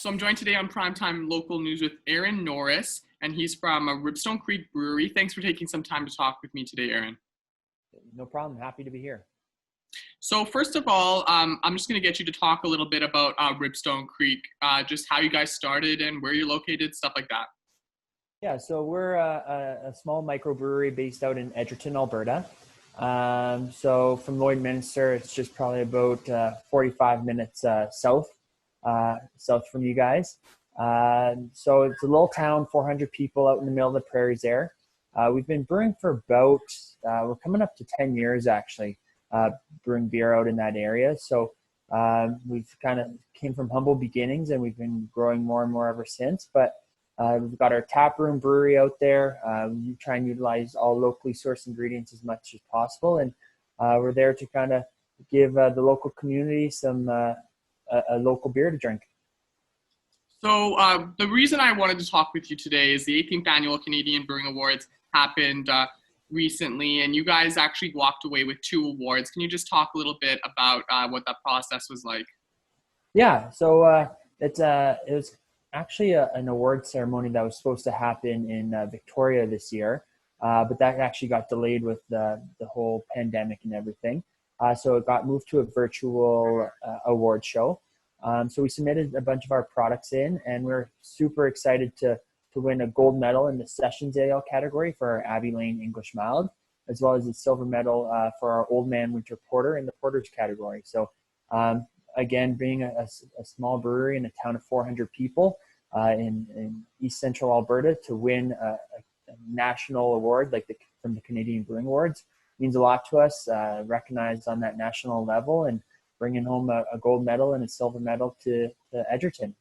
So I'm joined today on Primetime Local News with Aaron Norris, and he's from Ribstone Creek Brewery. Thanks for taking some time to talk with me today, Aaron. No problem. Happy to be here. So first of all, I'm just going to get you to talk a little bit about Ribstone Creek, just how you guys started and where you're located, stuff like that. Yeah, so we're a small microbrewery based out in Edgerton, Alberta. So from Lloydminster, it's just probably about 45 minutes south from you guys. So it's a little town, 400 people out in the middle of the prairies there. We've been brewing for about, we're coming up to 10 years actually, brewing beer out in that area. So we've kind of came from humble beginnings and we've been growing more and more ever since. But we've got our tap room brewery out there. We try and utilize all locally sourced ingredients as much as possible. And we're there to kind of give the local community some a local beer to drink. So the reason I wanted to talk with you today is the 18th Annual Canadian Brewing Awards happened recently, and you guys actually walked away with 2 awards. Can you just talk a little bit about what that process was like? Yeah, so it was actually an award ceremony that was supposed to happen in Victoria this year, but that actually got delayed with the whole pandemic and everything. So it got moved to a virtual award show. So we submitted a bunch of our products in, and we're super excited to win a gold medal in the Sessions Ale category for our Abbey Lane English Mild, as well as a silver medal for our Old Man Winter Porter in the Porters category. So again, being a small brewery in a town of 400 people in East Central Alberta, to win a national award like from the Canadian Brewing Awards means a lot to us, recognized on that national level, and bringing home a gold medal and a silver medal to Edgerton.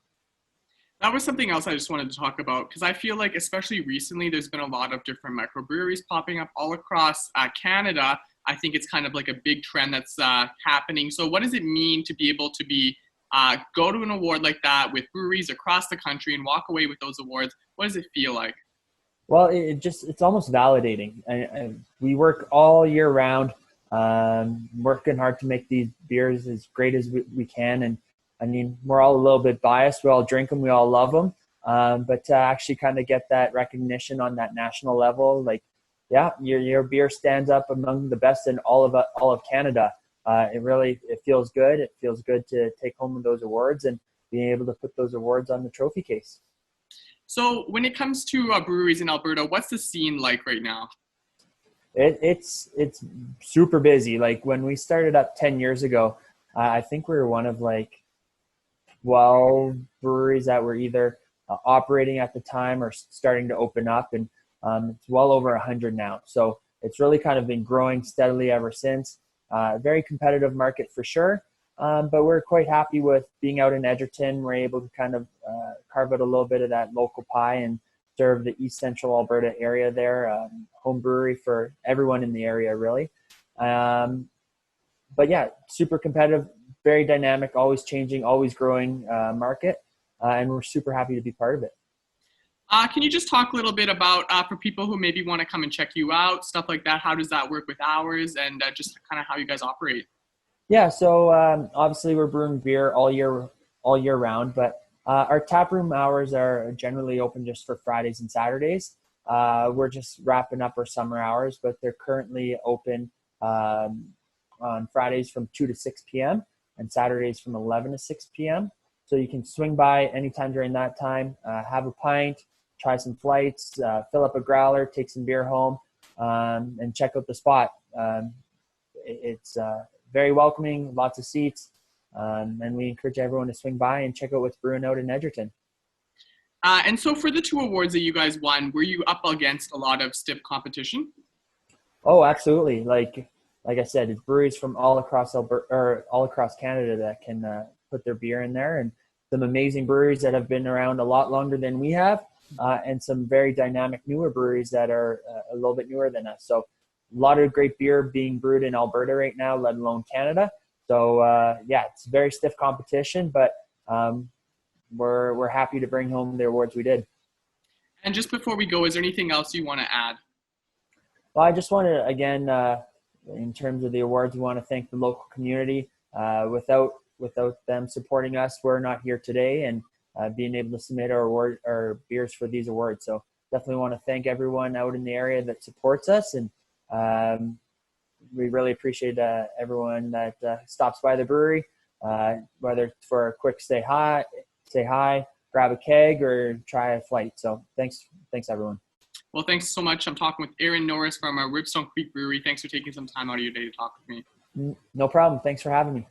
That was something else I just wanted to talk about, because I feel like especially recently there's been a lot of different microbreweries popping up all across Canada. I think it's kind of like a big trend that's happening. So what does it mean to be able to go to an award like that with breweries across the country and walk away with those awards? What does it feel like? Well, it's almost validating. And we work all year round, working hard to make these beers as great as we can. And I mean, we're all a little bit biased. We all drink them. We all love them. But to actually kind of get that recognition on that national level, like, yeah, your beer stands up among the best in all of Canada. It feels good. It feels good to take home those awards and being able to put those awards on the trophy case. So when it comes to breweries in Alberta, what's the scene like right now? It's super busy. Like when we started up 10 years ago, I think we were one of like 12 breweries that were either operating at the time or starting to open up, and it's well over 100 now. So it's really kind of been growing steadily ever since. Very competitive market for sure, but we're quite happy with being out in Edgerton. We're able to kind of carve out a little bit of that local pie and serve the East Central Alberta area there. Home brewery for everyone in the area, really. But yeah, super competitive, very dynamic, always changing, always growing market, and we're super happy to be part of it. Can you just talk a little bit about, for people who maybe want to come and check you out, stuff like that, how does that work with hours, and just kind of how you guys operate? Yeah, so obviously we're brewing beer all year round, but our taproom hours are generally open just for Fridays and Saturdays. We're just wrapping up our summer hours, but they're currently open on Fridays from 2 to 6 p.m. and Saturdays from 11 to 6 p.m. So you can swing by anytime during that time, have a pint, try some flights, fill up a growler, take some beer home, and check out the spot. It's very welcoming, lots of seats, and we encourage everyone to swing by and check out what's brewing out in Edgerton. And so for the 2 awards that you guys won, were you up against a lot of stiff competition? Oh, absolutely. Like I said, it's breweries from all across Alberta, or all across Canada that can put their beer in there, and some amazing breweries that have been around a lot longer than we have, and some very dynamic newer breweries that are a little bit newer than us. So a lot of great beer being brewed in Alberta right now, let alone Canada. So yeah, it's very stiff competition, but we're happy to bring home the awards we did. And just before we go, is there anything else you want to add? Well, I just want to, again, in terms of the awards, we want to thank the local community. Without them supporting us, we're not here today. And being able to submit our beers for these awards. So definitely want to thank everyone out in the area that supports us, and we really appreciate everyone that stops by the brewery, whether it's for a quick say hi, grab a keg, or try a flight. So thanks everyone. Well, thanks so much. I'm talking with Aaron Norris from Ribstone Creek Brewery. Thanks for taking some time out of your day to talk with me. No problem. Thanks for having me.